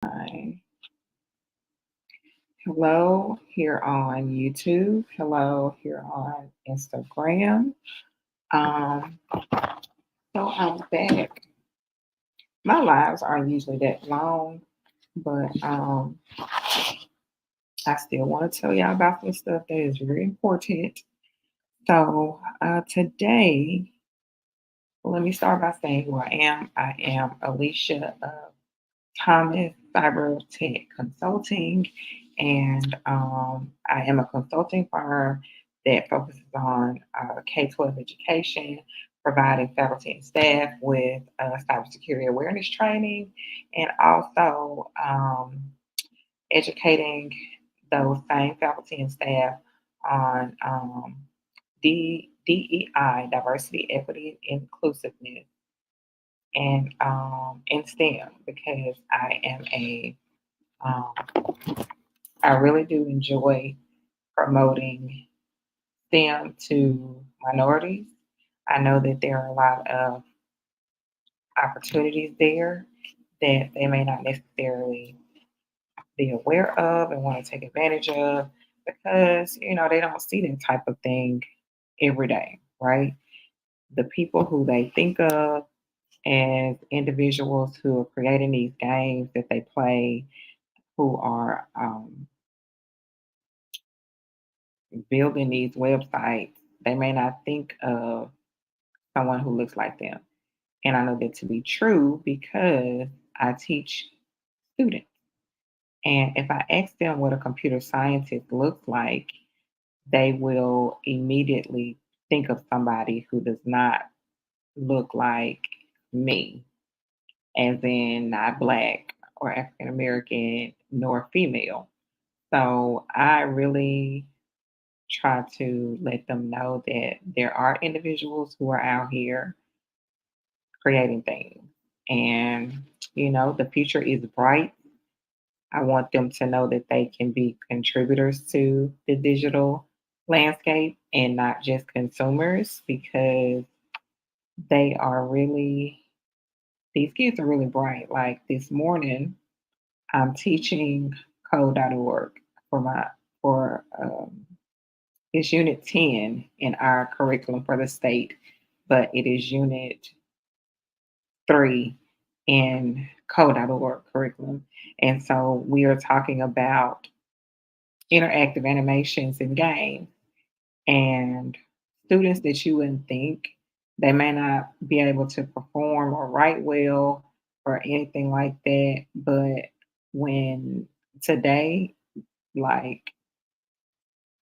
Hi. Hello here on YouTube. Hello here on Instagram. Um, so I'm back. My lives aren't usually that long, but I still want to tell y'all about some stuff that is very important. So today, let me start by saying who I am. I am Alicia Thomas Cyber Tech Consulting, and I am a consulting firm that focuses on K-12 education, providing faculty and staff with cybersecurity awareness training, and also educating those same faculty and staff on DEI, diversity, equity, inclusiveness, and in STEM because um, I really do enjoy promoting STEM to minorities. I know that there are a lot of opportunities there that they may not necessarily be aware of and want to take advantage of because, they don't see that type of thing every day, right? The people who they think of as individuals who are creating these games that they play, who are building these websites, they may not think of someone who looks like them. And I know that to be true because I teach students. And if I ask them what a computer scientist looks like, they will immediately think of somebody who does not look like me, as in not black or African American nor female. So I really try to let them know that there are individuals who are out here creating things. And, the future is bright. I want them to know that they can be contributors to the digital landscape and not just consumers because they are really, these kids are really bright. Like this morning, I'm teaching code.org for for it's unit 10 in our curriculum for the state, but it is unit 3 in code.org curriculum. And so we are talking about interactive animations in games and students that you wouldn't think they may not be able to perform or write well or anything like that. But when today, like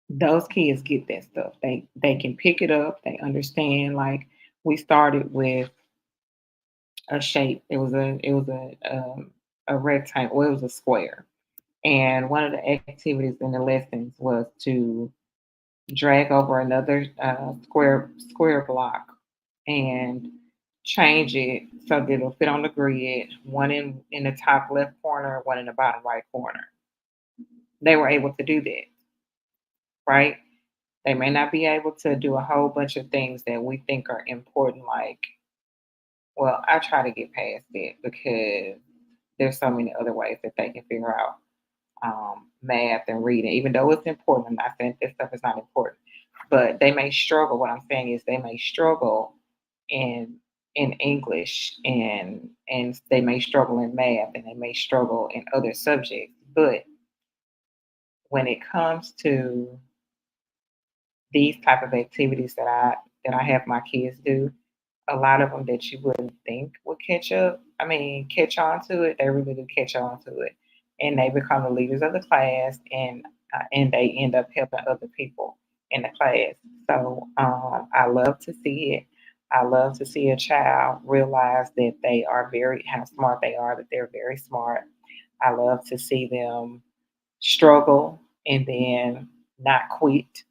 those kids get that stuff. They can pick it up, they understand. Like we started with a shape. It was a rectangle. Well, it was a square. And one of the activities in the lessons was to drag over another square block and change it so that it'll fit on the grid. One in the top left corner, one in the bottom right corner. They were able to do that, right? They may not be able to do a whole bunch of things that we think are important, like, well, I try to get past it because there's so many other ways that they can figure out math and reading, even though it's important. I'm not saying this stuff is not important, but they may struggle. What I'm saying is they may struggle in English and they may struggle in math and they may struggle in other subjects. But when it comes to these type of activities that I have my kids do, a lot of them that you wouldn't think would catch up. I mean, catch on to it. They really do catch on to it, and they become the leaders of the class, and they end up helping other people in the class. So I love to see it. I love to see a child realize that they are very how smart they are. That they're very smart. I love to see them struggle and then not quit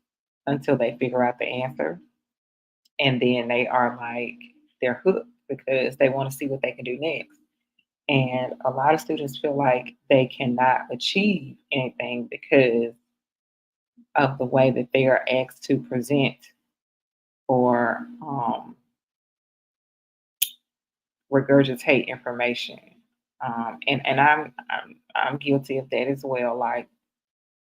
until they figure out the answer, and then they are like they're hooked because they want to see what they can do next. And a lot of students feel like they cannot achieve anything because of the way that they are asked to present or regurgitate information. And I'm guilty of that as well. Like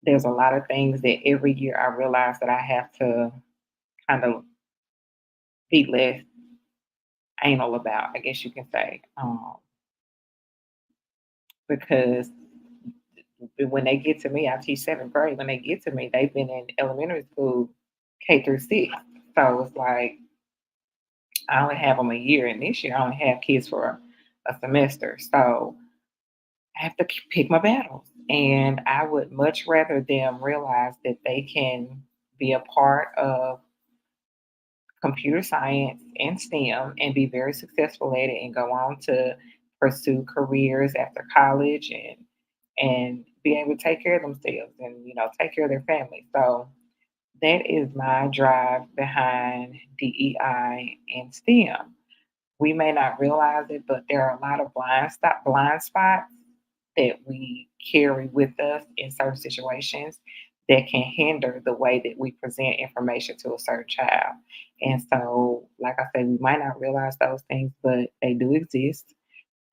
there's a lot of things that every year I realize that I have to kind of be less anal about, I guess you can say, because when they get to me, I teach seventh grade. When they get to me, they've been in elementary school, K through six. So it's like I only have them a year, and this year I only have kids for a semester. So I have to pick my battles. And I would much rather them realize that they can be a part of computer science and STEM and be very successful at it and go on to pursue careers after college and be able to take care of themselves and take care of their family. So that is my drive behind DEI and STEM. We may not realize it, but there are a lot of blind spots that we carry with us in certain situations that can hinder the way that we present information to a certain child. And so, like I said, we might not realize those things, but they do exist.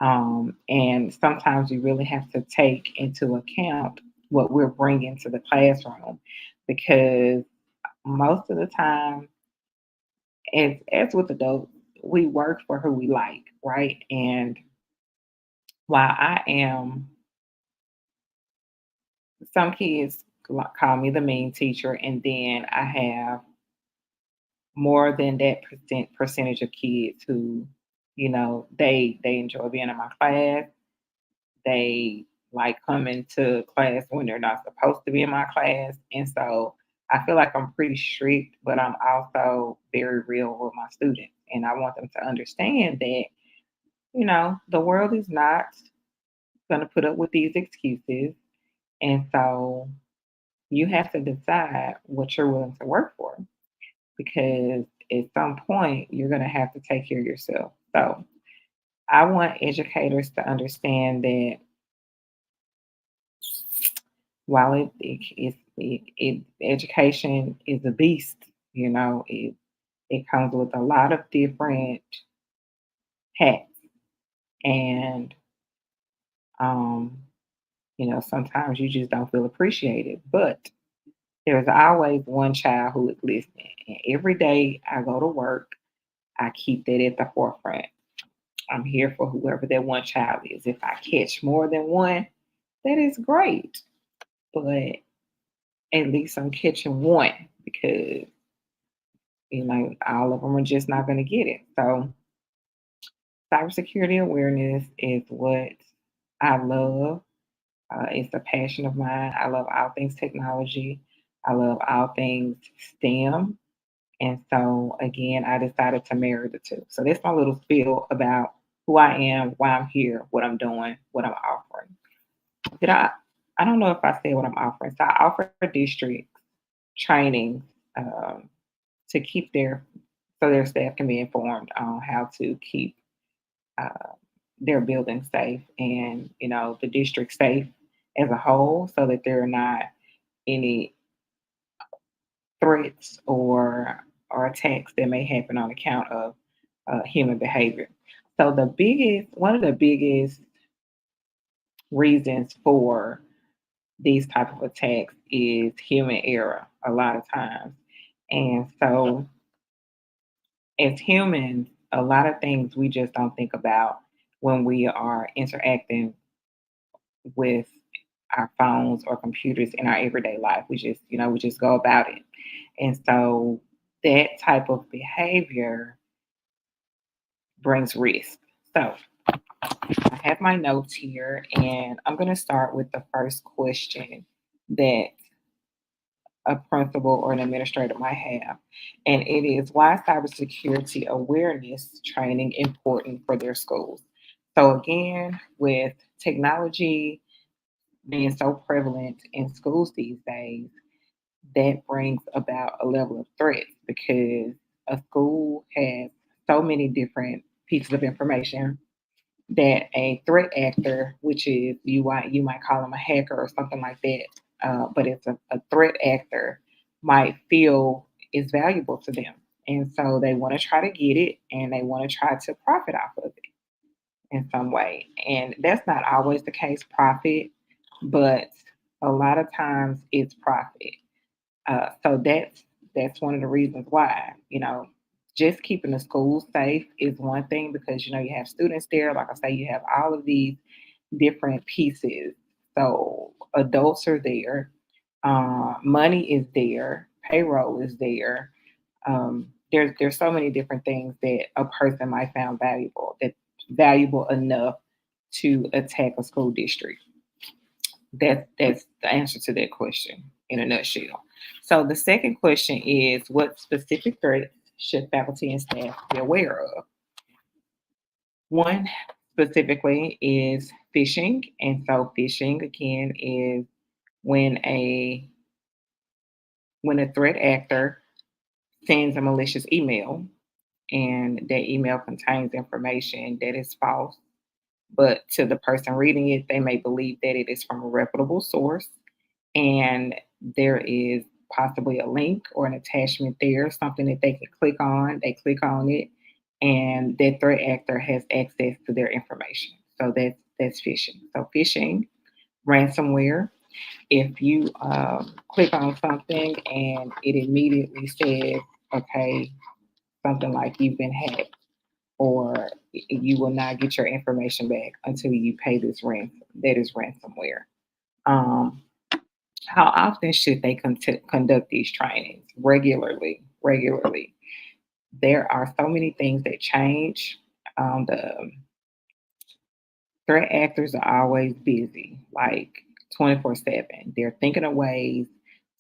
And sometimes we really have to take into account what we're bringing to the classroom because most of the time, as with adults, we work for who we like, right? And while I am, some kids call me the mean teacher, and then I have more than that percentage of kids who, they enjoy being in my class. They like coming to class when they're not supposed to be in my class, and so I feel like I'm pretty strict, but I'm also very real with my students, and I want them to understand that the world is not going to put up with these excuses, and so you have to decide what you're willing to work for because at some point you're going to have to take care of yourself. So I want educators to understand that while education is a beast, it comes with a lot of different hats, and um, sometimes you just don't feel appreciated. But there's always one child who is listening, and every day I go to work, I keep that at the forefront. I'm here for whoever that one child is. If I catch more than one, that is great. But at least I'm catching one because, all of them are just not going to get it. So, cybersecurity awareness is what I love. It's a passion of mine. I love all things technology. I love all things STEM. And so, again, I decided to marry the two. So, that's my little spiel about who I am, why I'm here, what I'm doing, what I'm offering. Did I don't know if I said what I'm offering. So, I offer district training to keep so their staff can be informed on how to keep uh, their building safe and, the district safe as a whole so that there are not any threats or attacks that may happen on account of human behavior. So one of the biggest reasons for these type of attacks is human error a lot of times. And so as humans, a lot of things we just don't think about when we are interacting with our phones or computers in our everyday life. We just go about it. And so that type of behavior brings risk. So I have my notes here, and I'm going to start with the first question that a principal or an administrator might have. And it is, why is cybersecurity awareness training important for their schools? So, again, with technology being so prevalent in schools these days, that brings about a level of threat because a school has so many different pieces of information that a threat actor, which is you might call them a hacker or something like that, but it's a threat actor, might feel is valuable to them, and so they want to try to get it and they want to try to profit off of it. in some way. And that's not always the case, profit, but a lot of times it's profit. So that's one of the reasons why, just keeping the school safe is one thing because you have students there. Like I say, you have all of these different pieces. So adults are there, money is there, payroll is there. There's so many different things that a person might find valuable, that's valuable enough to attack a school district. That's the answer to that question in a nutshell. So the second question is, what specific threats should faculty and staff be aware of? One specifically is phishing, and so phishing again is when a when a threat actor sends a malicious email, and that email contains information that is false, but to the person reading it, they may believe that it is from a reputable source, and there is possibly a link or an attachment there, something that they can click on. They click on it, and that threat actor has access to their information. So that's phishing. So phishing, ransomware. If you click on something and it immediately says, okay, something like you've been hacked, or you will not get your information back until you pay this ransom. That is ransomware. Um, how often should they conduct these trainings? Regularly, regularly. There are so many things that change. The threat actors are always busy, like 24/7. They're thinking of ways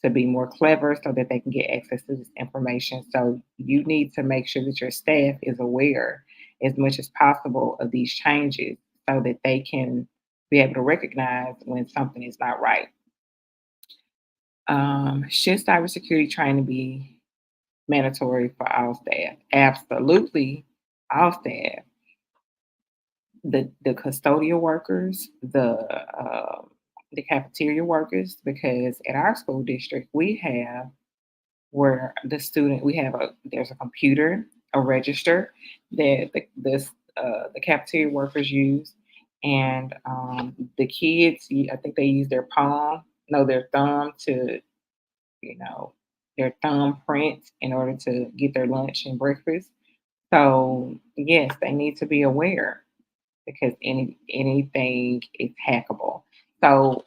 to be more clever so that they can get access to this information. So you need to make sure that your staff is aware as much as possible of these changes so that they can be able to recognize when something is not right. Should cybersecurity training be mandatory for all staff? Absolutely, all staff. The custodial workers, the cafeteria workers, because at our school district we have where we have a there's a computer, a register that the cafeteria workers use, and the kids, I think they use their palm, no, their thumb to you know, their thumbprint in order to get their lunch and breakfast. So yes, they need to be aware because anything is hackable. So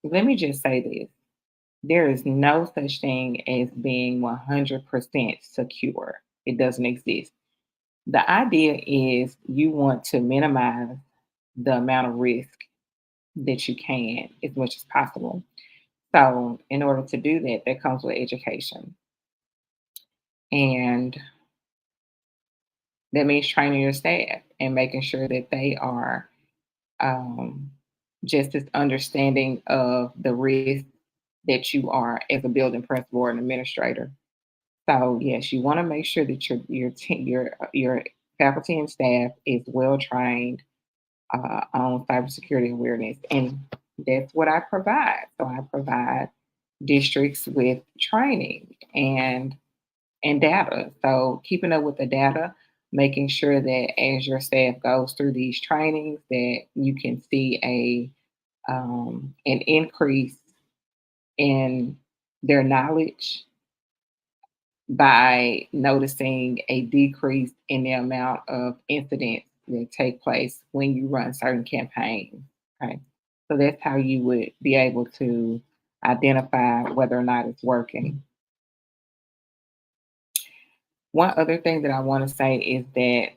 let me just say this. There is no such thing as being 100% secure. It doesn't exist. The idea is you want to minimize the amount of risk that you can as much as possible. So, in order to do that, that comes with education. And that means training your staff and making sure that they are um, just as understanding of the risk that you are as a building principal or an administrator. So yes, you want to make sure that your faculty and staff is well trained on cybersecurity awareness, and that's what I provide. So I provide districts with training and data. So keeping up with the data, making sure that as your staff goes through these trainings, that you can see an increase in their knowledge by noticing a decrease in the amount of incidents that take place when you run certain campaigns. Okay. So that's how you would be able to identify whether or not it's working. One other thing that I want to say is that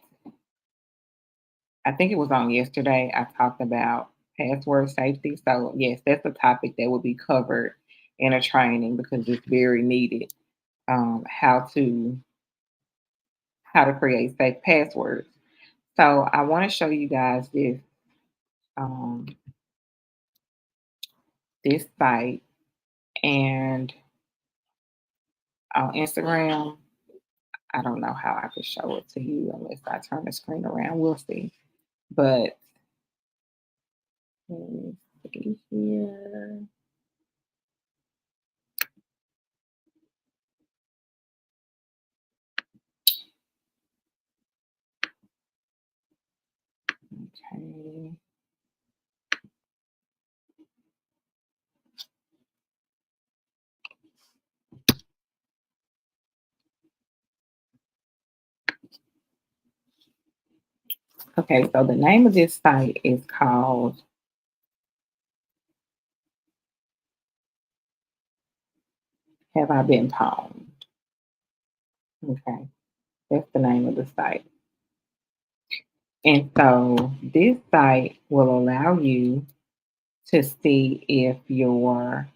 I think it was on yesterday, I talked about password safety. So, yes, that's a topic that will be covered in a training because it's very needed. Um, how to how to create safe passwords. So I want to show you guys um, this site, and on Instagram. I don't know how I could show it to you unless I turn the screen around. We'll see. But let me see here. Okay. Okay, so the name of this site is called Have I Been Pwned? Okay, that's the name of the site. And so this site will allow you to see if your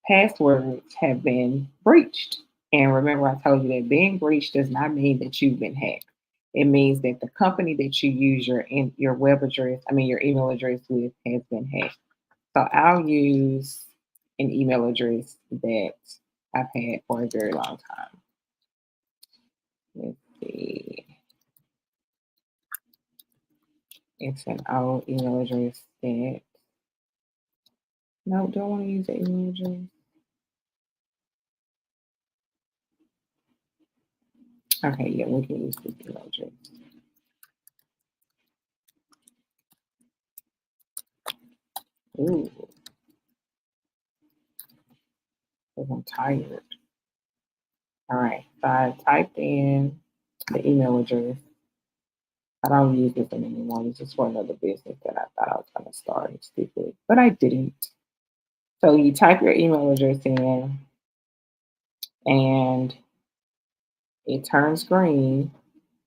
passwords have been breached. And remember, I told you that being breached does not mean that you've been hacked. It means that the company that you use your web address, I mean your email address with, has been hacked. So I'll use an email address that I've had for a very long time. Let's see. It's an old email address that no, don't want to use the email address. Okay, yeah, we can use this email address. Ooh, because I'm tired. All right, so I typed in the email address. I don't use this one anymore. This is for another business that I thought I was going to start and stick with, but I didn't. So you type your email address in, and it turns green.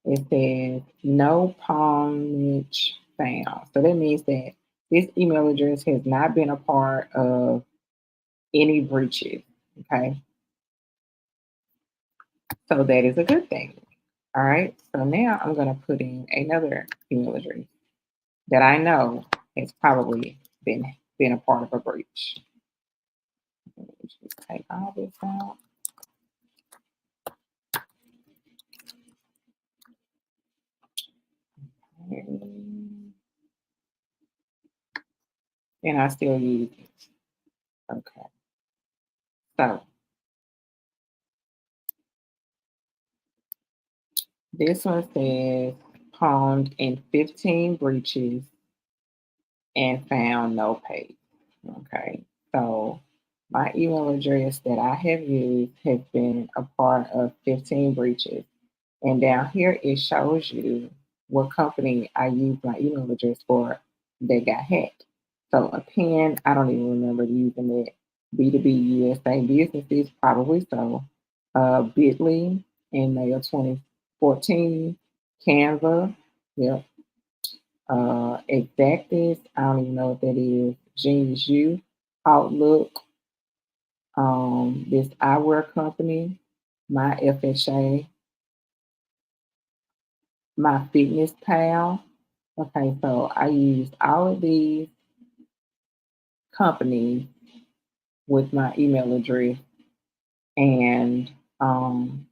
It says no pawnage found. So that means that this email address has not been a part of any breaches. Okay, so that is a good thing. All right, so now I'm going to put in another email address that I know has probably been a part of a breach. Let me just take all this out. And I still use it. Okay. So this one says pawned in 15 breaches and found no pay. Okay. So my email address that I have used has been a part of 15 breaches. And down here it shows you what company I used my email address for that got hacked. So a pen, I don't even remember using it. B2B USA businesses, probably so. Bitly in May of 2014. Canva, yep. Exactis, I don't even know what that is. Genius U, Outlook, this eyewear company, my FHA, my Fitness Pal. Okay, so I used all of these companies with my email address, and um,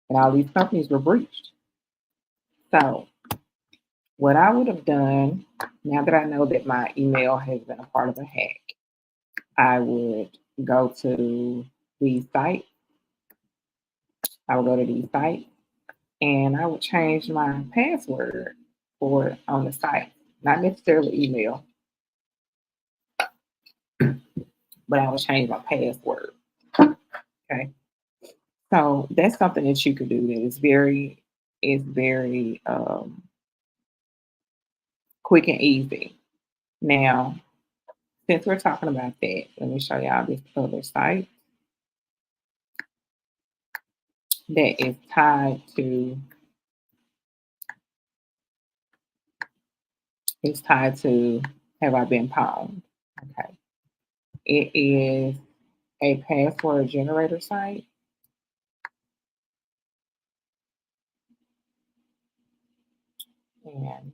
and all these companies were breached. So what I would have done, now that I know that my email has been a part of a hack, I would go to these sites. I would go to these sites and I would change my password for on the site, not necessarily email, but I would change my password. Okay. So that's something that you could do that is very quick and easy. Now, since we're talking about that, let me show y'all this other site that is tied to it's tied to Have I Been Pwned? Okay. It is a password generator site, and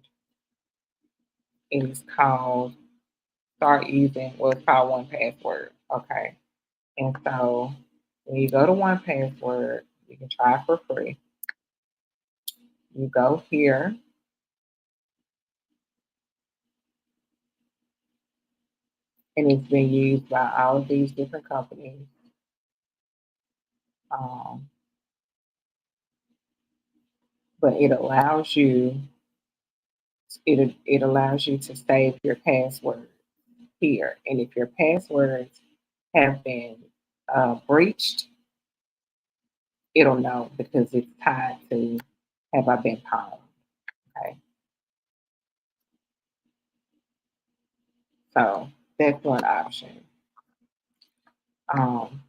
it is called Start Using, well, it's called One Password. Okay. And so when you go to One Password, you can try it for free. You go here, and it's been used by all of these different companies. Um, but it allows you It allows you to save your password here. And if your passwords have been breached, it'll know because it's tied to have I been pwned. Okay. So that's one option. Um,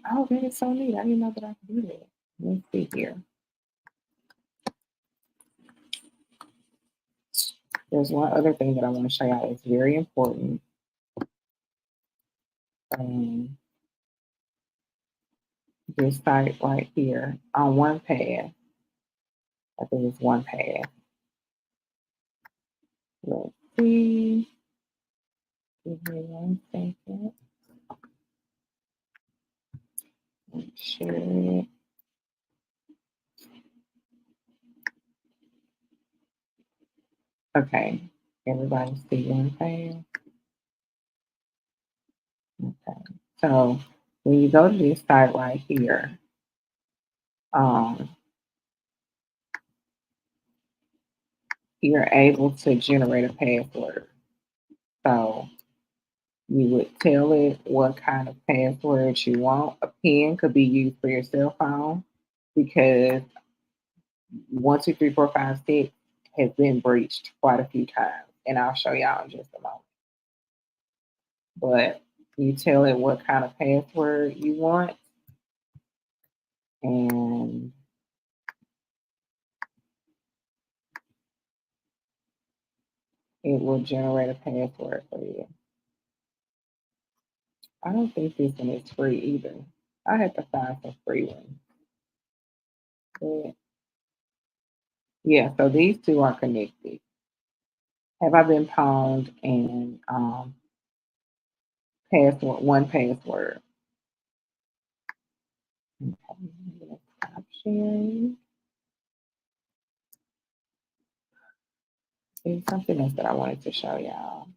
oh, that is so neat. I didn't know that I could do that. Let's see here. There's one other thing that I want to show y'all. It's very important. Um, this site right here on one path. I think it's one path. Let's see. Give me 1 second. Share it. Okay. Everybody see one path. Okay. So when you go to this site right here, um, you're able to generate a password. So you would tell it what kind of password you want. A pen could be used for your cell phone because 123456 has been breached quite a few times, and I'll show y'all in just a moment. But you tell it what kind of password you want, and it will generate a password for you. I don't think this one is free either. I have to find some free ones. But yeah, so these two are connected. Have I been pwned and password one password? Okay, I'm gonna stop sharing. There's something else that I wanted to show y'all.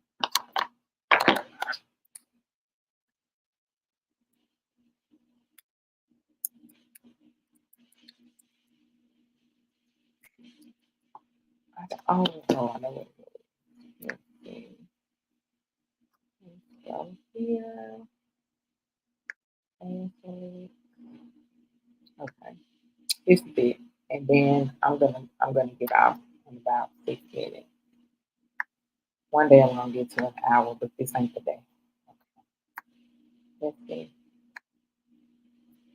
Oh, no, I know what it is. Let's see. Let's go here. Password. Okay, this is it. And then I'm gonna get off in about 6 minutes. One day I'm gonna get to an hour, but this ain't the day. Let's see.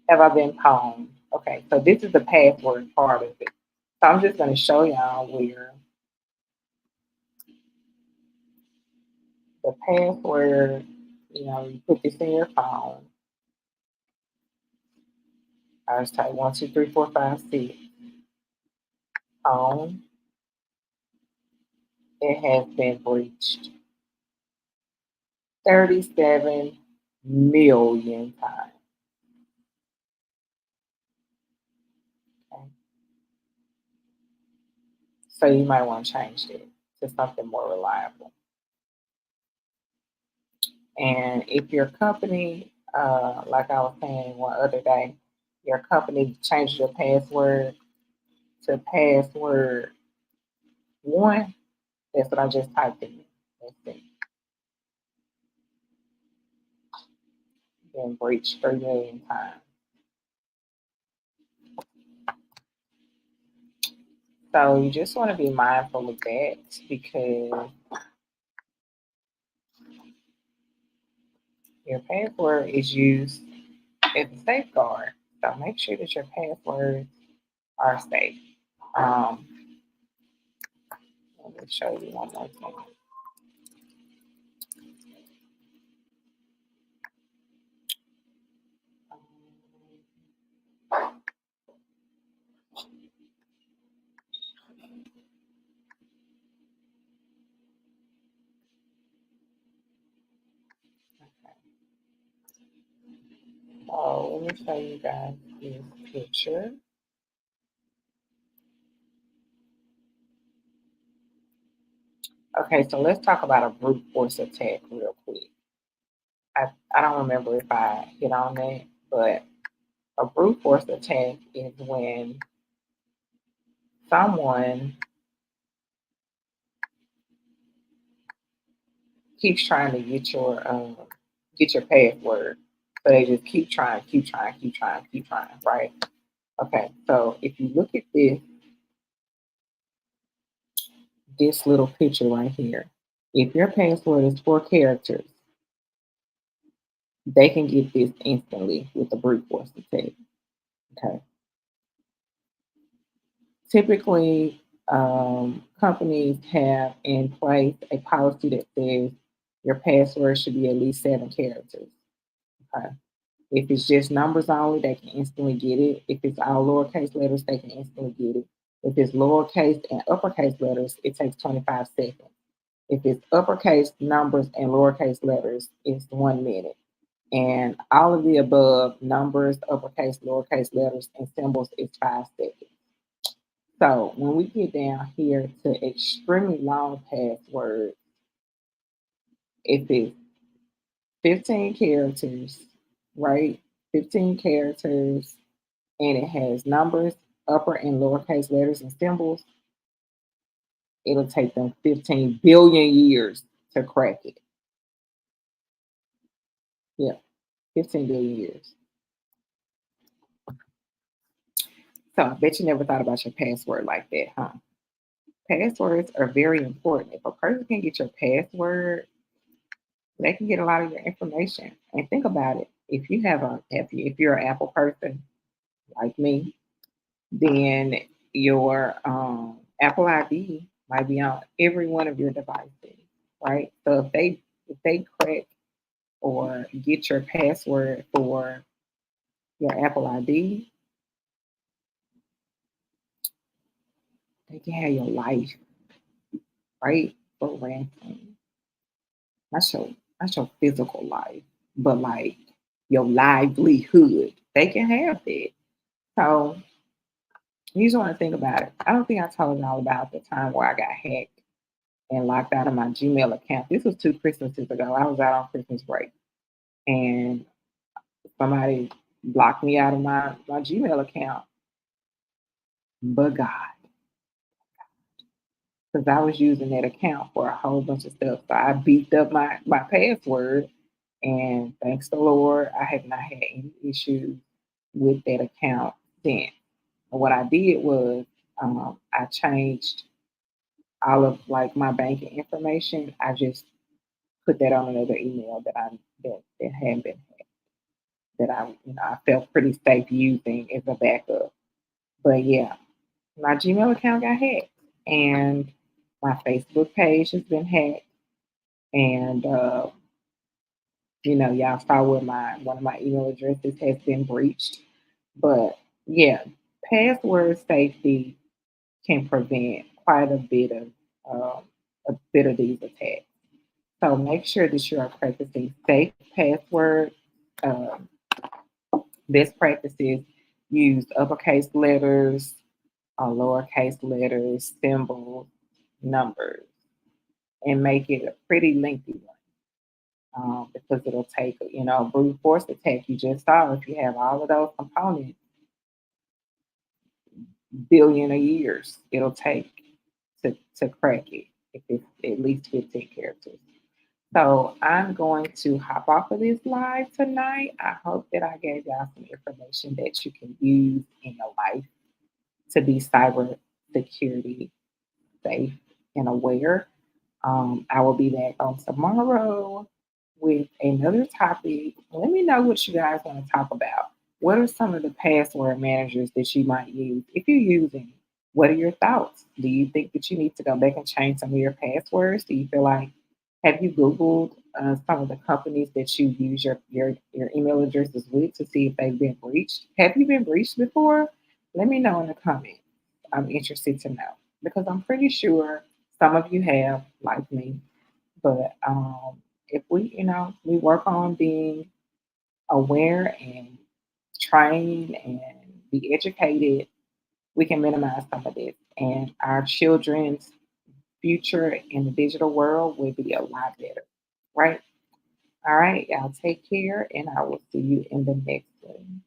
Have I been pwned? Okay, so this is the password part of it. So I'm just gonna show y'all where the password, you put this in your phone. I just type 123456 phone. It has been breached 37 million times. Okay? So you might want to change it to something more reliable. And if your company, like I was saying one other day, your company changes your password to password one, that's what I just typed in. Let's see. Been breached 3 million times. So you just want to be mindful of that because your password is used as a safeguard. So make sure that your passwords are safe. Um, Let me show you one more thing. So let me show you guys this picture. Okay, so let's talk about a brute force attack real quick. I don't remember if I hit on that, but a brute force attack is when someone keeps trying to get your password. So they just keep trying, keep trying, keep trying, keep trying, right? Okay, so if you look at this little picture right here, if your password is 4 characters, they can get this instantly with the brute force attack. Okay. Typically, companies have in place a policy that says your password should be at least 7 characters. Okay. If it's just numbers only, they can instantly get it. If it's all lowercase letters, they can instantly get it. If it's lowercase and uppercase letters, it takes 25 seconds. If it's uppercase numbers and lowercase letters, it's 1 minute. And all of the above numbers, uppercase, lowercase letters, and symbols is 5 seconds. So when we get down here to extremely long passwords, if it's 15 characters, right? 15 characters, and it has numbers, upper and lowercase letters and symbols, it'll take them 15 billion years to crack it. Yeah, 15 billion years. So I bet you never thought about your password like that, huh? Passwords are very important. If a person can get your password, they can get a lot of your information. And think about it. If you're an Apple person like me, then your Apple ID might be on every one of your devices, right? So if they crack or get your password for your Apple ID, they can have your life, right? For ransom. Not your physical life, but like your livelihood. They can have that. So you just want to think about it. I don't think I told y'all about the time where I got hacked and locked out of my Gmail account. This was 2 Christmases ago. I was out on Christmas break and somebody blocked me out of my Gmail account. But God, because I was using that account for a whole bunch of stuff. So I beefed up my password, and thanks the Lord, I have not had any issues with that account since. And what I did was I changed all of like my banking information. I just put that on another email that hadn't been that I felt pretty safe using as a backup. But yeah, my Gmail account got hacked, and my Facebook page has been hacked, and y'all saw where my one of my email addresses has been breached. But yeah, password safety can prevent quite a bit of these attacks. So make sure that you are practicing safe password. Um, Best practices use uppercase letters, lowercase letters, symbols, numbers, and make it a pretty lengthy one. Because it'll take, brute force attack you just saw. If you have all of those components, billion of years it'll take to crack it if it's at least 15 characters. So I'm going to hop off of this live tonight. I hope that I gave y'all some information that you can use in your life to be cyber security safe and aware. I will be back on tomorrow with another topic. Let me know what you guys want to talk about. What are some of the password managers that you might use? If you're using, what are your thoughts? Do you think that you need to go back and change some of your passwords? Do you feel like, have you Googled some of the companies that you use your email addresses with to see if they've been breached? Have you been breached before? Let me know in the comments. I'm interested to know because I'm pretty sure some of you have, like me. But if we work on being aware and trained and be educated, we can minimize some of this. And our children's future in the digital world will be a lot better, right? All right, y'all take care, and I will see you in the next one.